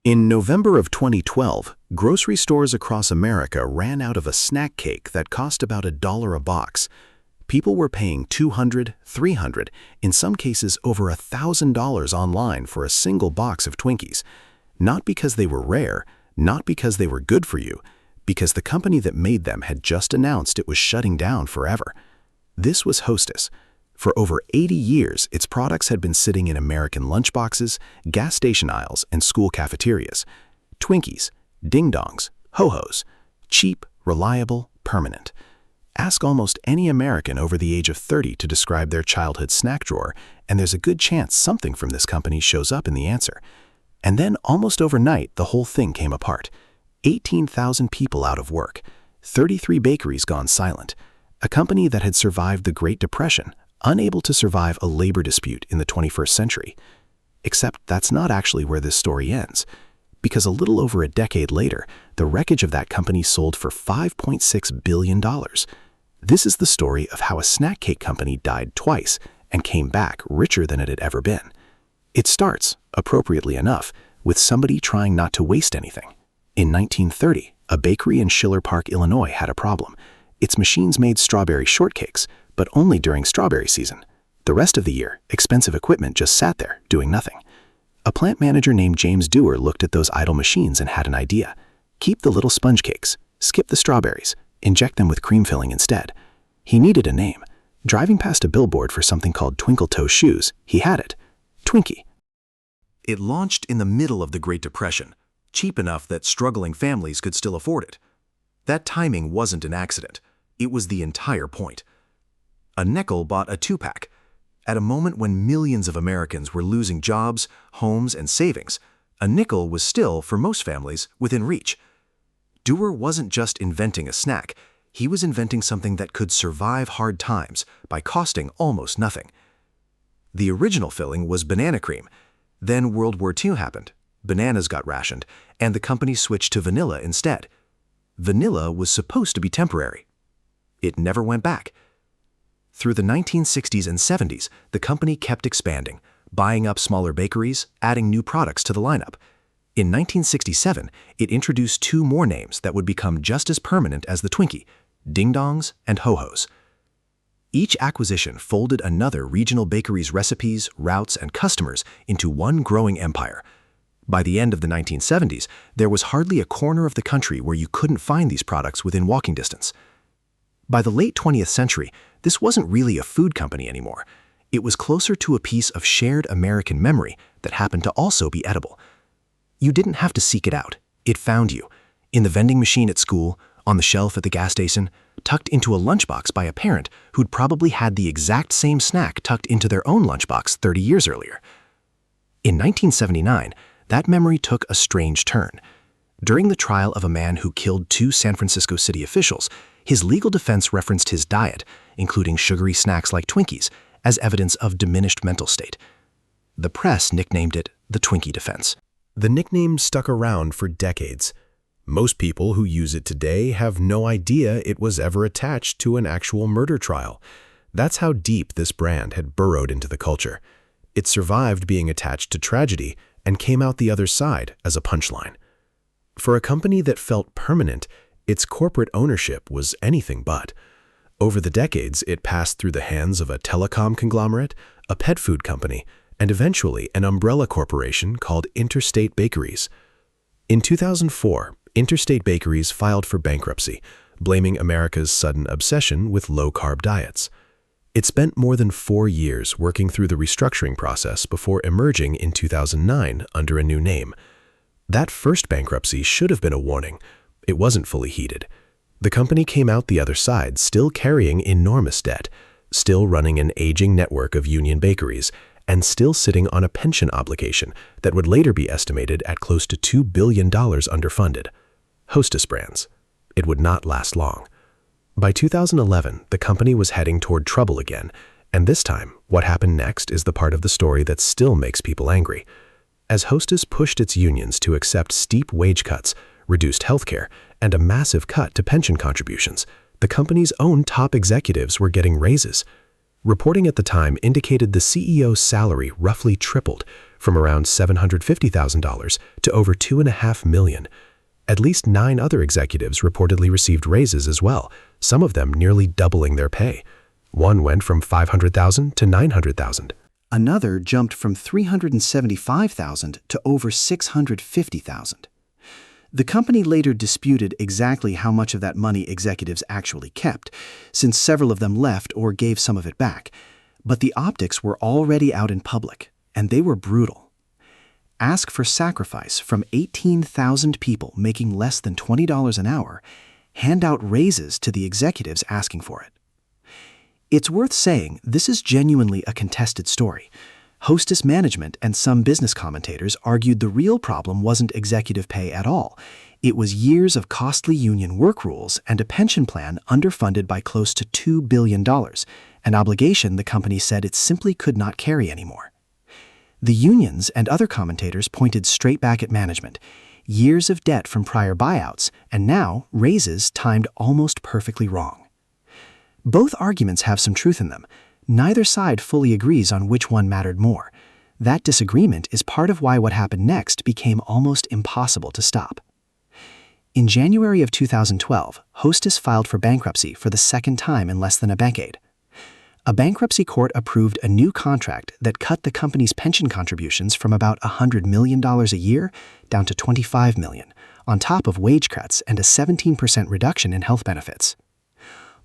In November of 2012, grocery stores across America ran out of a snack cake that cost about $1 a box. People were paying $200, $300, in some cases over $1,000 online for a single box of Twinkies. Not because they were rare, not because they were good for you, because the company that made them had just announced it was shutting down forever. This was Hostess. For over 80 years, its products had been sitting in American lunchboxes, gas station aisles, and school cafeterias. Twinkies, Dongs, Ho Hos, cheap, reliable, permanent. Ask almost any American over the age of 30 to describe their childhood snack drawer, and there's a good chance something from this company shows up in the answer. And then, almost overnight, the whole thing came apart. 18,000 people out of work, 33 bakeries gone silent, a company that had survived the Great Depression, unable to survive a labor dispute in the 21st century. Except that's not actually where this story ends, because a little over a decade later, the wreckage of that company sold for $5.6 billion. This is the story of how a snack cake company died twice and came back richer than it had ever been. It starts, appropriately enough, with somebody trying not to waste anything. In 1930, a bakery in Schiller Park, Illinois had a problem. Its machines made strawberry shortcakes, but only during strawberry season. The rest of the year, expensive equipment just sat there, doing nothing. A plant manager named James Dewar looked at those idle machines and had an idea. Keep the little sponge cakes, skip the strawberries, inject them with cream filling instead. He needed a name. Driving past a billboard for something called Twinkle Toe shoes, he had it. Twinkie. It launched in the middle of the Great Depression, cheap enough that struggling families could still afford it. That timing wasn't an accident. It was the entire point. A nickel bought a two-pack. At a moment when millions of Americans were losing jobs, homes, and savings, a nickel was still, for most families, within reach. Dewar wasn't just inventing a snack. He was inventing something that could survive hard times by costing almost nothing. The original filling was banana cream. Then World War II happened. Bananas got rationed, and the company switched to vanilla instead. Vanilla was supposed to be temporary. It never went back. Through the 1960s and 70s, the company kept expanding, buying up smaller bakeries, adding new products to the lineup. In 1967, it introduced two more names that would become just as permanent as the Twinkie, Dongs and Ho Hos. Each acquisition folded another regional bakery's recipes, routes, and customers into one growing empire. By the end of the 1970s, there was hardly a corner of the country where you couldn't find these products within walking distance. By the late 20th century, this wasn't really a food company anymore. It was closer to a piece of shared American memory that happened to also be edible. You didn't have to seek it out. It found you. In the vending machine at school, on the shelf at the gas station, tucked into a lunchbox by a parent who'd probably had the exact same snack tucked into their own lunchbox 30 years earlier. In 1979, that memory took a strange turn. During the trial of a man who killed two San Francisco city officials, his legal defense referenced his diet, including sugary snacks like Twinkies, as evidence of diminished mental state. The press nicknamed it the Twinkie defense. The nickname stuck around for decades. Most people who use it today have no idea it was ever attached to an actual murder trial. That's how deep this brand had burrowed into the culture. It survived being attached to tragedy and came out the other side as a punchline. For a company that felt permanent, its corporate ownership was anything but. Over the decades, it passed through the hands of a telecom conglomerate, a pet food company, and eventually an umbrella corporation called Interstate Bakeries. In 2004, Interstate Bakeries filed for bankruptcy, blaming America's sudden obsession with low-carb diets. It spent more than 4 years working through the restructuring process before emerging in 2009 under a new name. That first bankruptcy should have been a warning. It wasn't fully heeded. The company came out the other side still carrying enormous debt, still running an aging network of union bakeries, and still sitting on a pension obligation that would later be estimated at close to $2 billion underfunded. Hostess Brands. It would not last long. By 2011, the company was heading toward trouble again, and this time, what happened next is the part of the story that still makes people angry. As Hostess pushed its unions to accept steep wage cuts, reduced healthcare, and a massive cut to pension contributions, the company's own top executives were getting raises. Reporting at the time indicated the CEO's salary roughly tripled, from around $750,000 to over $2.5 million. At least 9 other executives reportedly received raises as well, some of them nearly doubling their pay. One went from $500,000 to $900,000. Another jumped from $375,000 to over $650,000. The company later disputed exactly how much of that money executives actually kept, since several of them left or gave some of it back. But the optics were already out in public, and they were brutal. Ask for sacrifice from 18,000 people making less than $20 an hour, hand out raises to the executives asking for it. It's worth saying this is genuinely a contested story. Hostess management and some business commentators argued the real problem wasn't executive pay at all. It was years of costly union work rules and a pension plan underfunded by close to $2 billion, an obligation the company said it simply could not carry anymore. The unions and other commentators pointed straight back at management. Years of debt from prior buyouts, and now raises timed almost perfectly wrong. Both arguments have some truth in them. Neither side fully agrees on which one mattered more. That disagreement is part of why what happened next became almost impossible to stop. In January of 2012, Hostess filed for bankruptcy for the second time in less than a decade. A bankruptcy court approved a new contract that cut the company's pension contributions from about $100 million a year down to $25 million, on top of wage cuts and a 17% reduction in health benefits.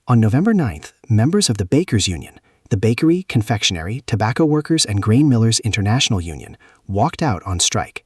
On November 9th, members of the Bakers Union, the Bakery, Confectionery, Tobacco Workers, and Grain Millers International Union, walked out on strike.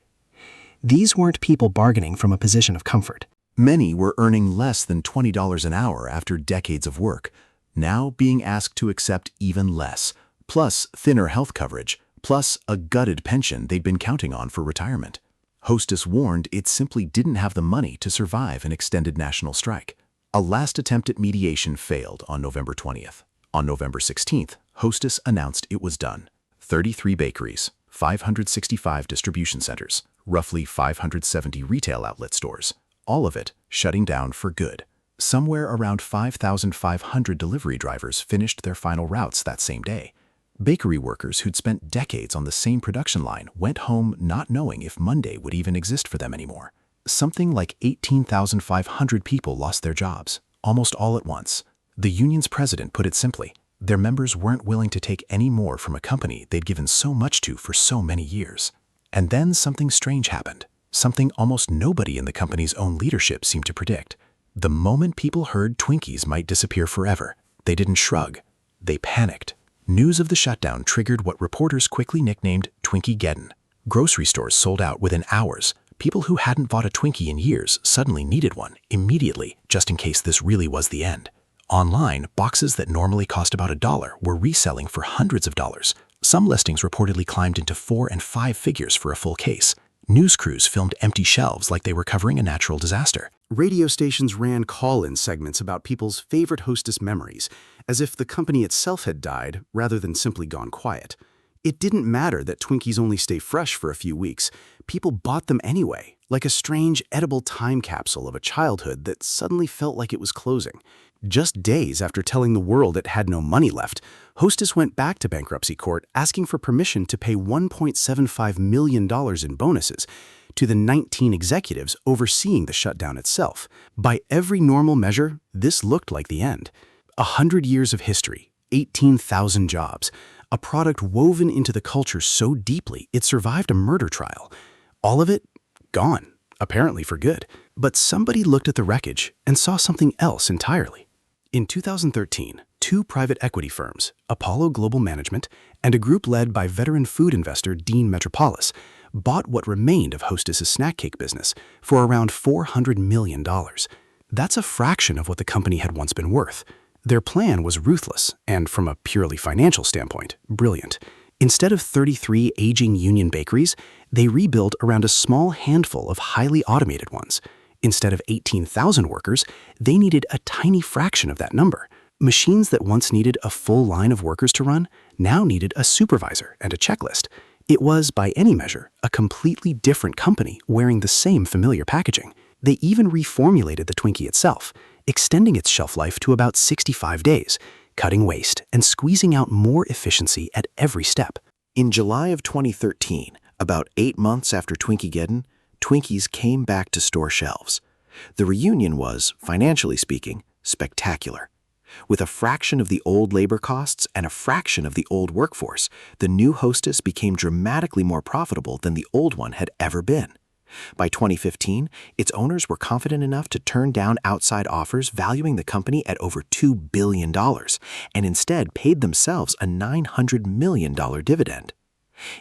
These weren't people bargaining from a position of comfort. Many were earning less than $20 an hour after decades of work, now being asked to accept even less, plus thinner health coverage, plus a gutted pension they'd been counting on for retirement. Hostess warned it simply didn't have the money to survive an extended national strike. A last attempt at mediation failed on November 20th. On November 16th, Hostess announced it was done. 33 bakeries, 565 distribution centers, roughly 570 retail outlet stores, all of it shutting down for good. Somewhere around 5,500 delivery drivers finished their final routes that same day. Bakery workers who'd spent decades on the same production line went home not knowing if Monday would even exist for them anymore. Something like 18,500 people lost their jobs, almost all at once. The union's president put it simply, their members weren't willing to take any more from a company they'd given so much to for so many years. And then something strange happened, something almost nobody in the company's own leadership seemed to predict. The moment people heard Twinkies might disappear forever, they didn't shrug. They panicked. News of the shutdown triggered what reporters quickly nicknamed Twinkiegeddon. Grocery stores sold out within hours. People who hadn't bought a Twinkie in years suddenly needed one immediately, just in case this really was the end. Online, boxes that normally cost about $1 were reselling for hundreds of dollars. Some listings reportedly climbed into 4 and 5 figures for a full case. News crews filmed empty shelves like they were covering a natural disaster. Radio stations ran call-in segments about people's favorite Hostess memories, as if the company itself had died rather than simply gone quiet. It didn't matter that Twinkies only stay fresh for a few weeks. People bought them anyway, like a strange, edible time capsule of a childhood that suddenly felt like it was closing. Just days after telling the world it had no money left, Hostess went back to bankruptcy court asking for permission to pay $1.75 million in bonuses to the 19 executives overseeing the shutdown itself. By every normal measure, this looked like the end. 100 years of history, 18,000 jobs, a product woven into the culture so deeply it survived a murder trial. All of it gone, apparently for good. But somebody looked at the wreckage and saw something else entirely. In 2013, 2 private equity firms, Apollo Global Management and a group led by veteran food investor Dean Metropolis, bought what remained of Hostess's snack cake business for around $400 million. That's a fraction of what the company had once been worth. Their plan was ruthless and, from a purely financial standpoint, brilliant. Instead of 33 aging union bakeries, they rebuilt around a small handful of highly automated ones. Instead of 18,000 workers, they needed a tiny fraction of that number. Machines that once needed a full line of workers to run now needed a supervisor and a checklist. It was, by any measure, a completely different company wearing the same familiar packaging. They even reformulated the Twinkie itself, extending its shelf life to about 65 days, cutting waste and squeezing out more efficiency at every step. In July of 2013, About 8 months after Twinkiegeddon, Twinkies came back to store shelves. The reunion was, financially speaking, spectacular. With a fraction of the old labor costs and a fraction of the old workforce, the new Hostess became dramatically more profitable than the old one had ever been. By 2015, its owners were confident enough to turn down outside offers valuing the company at over $2 billion, and instead paid themselves a $900 million dividend.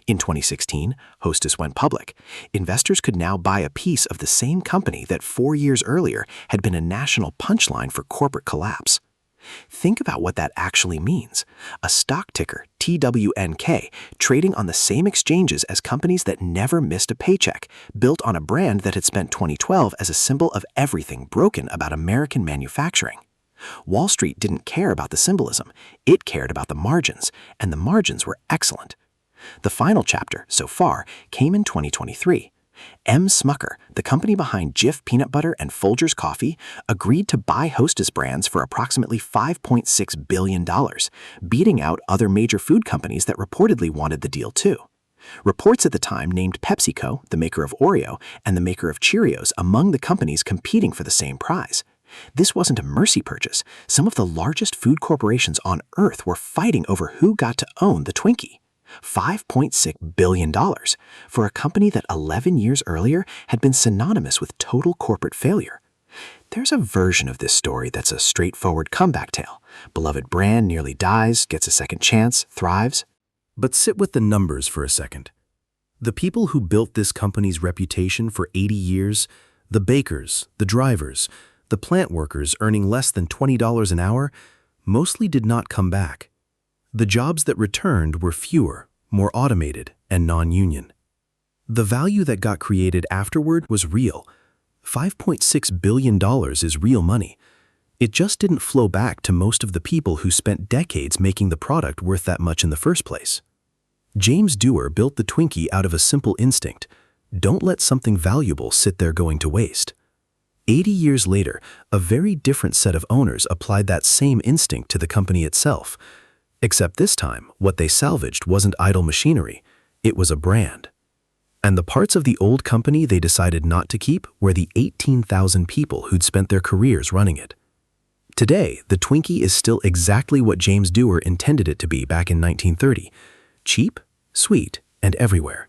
In 2016, Hostess went public. Investors could now buy a piece of the same company that 4 years earlier had been a national punchline for corporate collapse. Think about what that actually means. A stock ticker, TWNK, trading on the same exchanges as companies that never missed a paycheck, built on a brand that had spent 2012 as a symbol of everything broken about American manufacturing. Wall Street didn't care about the symbolism. It cared about the margins, and the margins were excellent. The final chapter, so far, came in 2023. M. Smucker, the company behind Jif Peanut Butter and Folgers Coffee, agreed to buy Hostess Brands for approximately $5.6 billion, beating out other major food companies that reportedly wanted the deal too. Reports at the time named PepsiCo, the maker of Oreo, and the maker of Cheerios among the companies competing for the same prize. This wasn't a mercy purchase. Some of the largest food corporations on Earth were fighting over who got to own the Twinkie. $5.6 billion for a company that 11 years earlier had been synonymous with total corporate failure. There's a version of this story that's a straightforward comeback tale. Beloved brand nearly dies, gets a second chance, thrives. But sit with the numbers for a second. The people who built this company's reputation for 80 years, the bakers, the drivers, the plant workers earning less than $20 an hour, mostly did not come back. The jobs that returned were fewer, more automated, and non-union. The value that got created afterward was real. $5.6 billion is real money. It just didn't flow back to most of the people who spent decades making the product worth that much in the first place. James Dewar built the Twinkie out of a simple instinct: don't let something valuable sit there going to waste. 80 years later, a very different set of owners applied that same instinct to the company itself. Except this time, what they salvaged wasn't idle machinery, it was a brand. And the parts of the old company they decided not to keep were the 18,000 people who'd spent their careers running it. Today, the Twinkie is still exactly what James Dewar intended it to be back in 1930: cheap, sweet, and everywhere.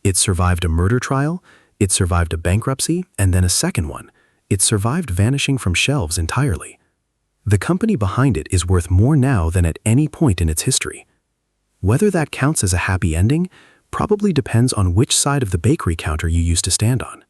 It survived a murder trial, it survived a bankruptcy, and then a second one. It survived vanishing from shelves entirely. The company behind it is worth more now than at any point in its history. Whether that counts as a happy ending probably depends on which side of the bakery counter you used to stand on.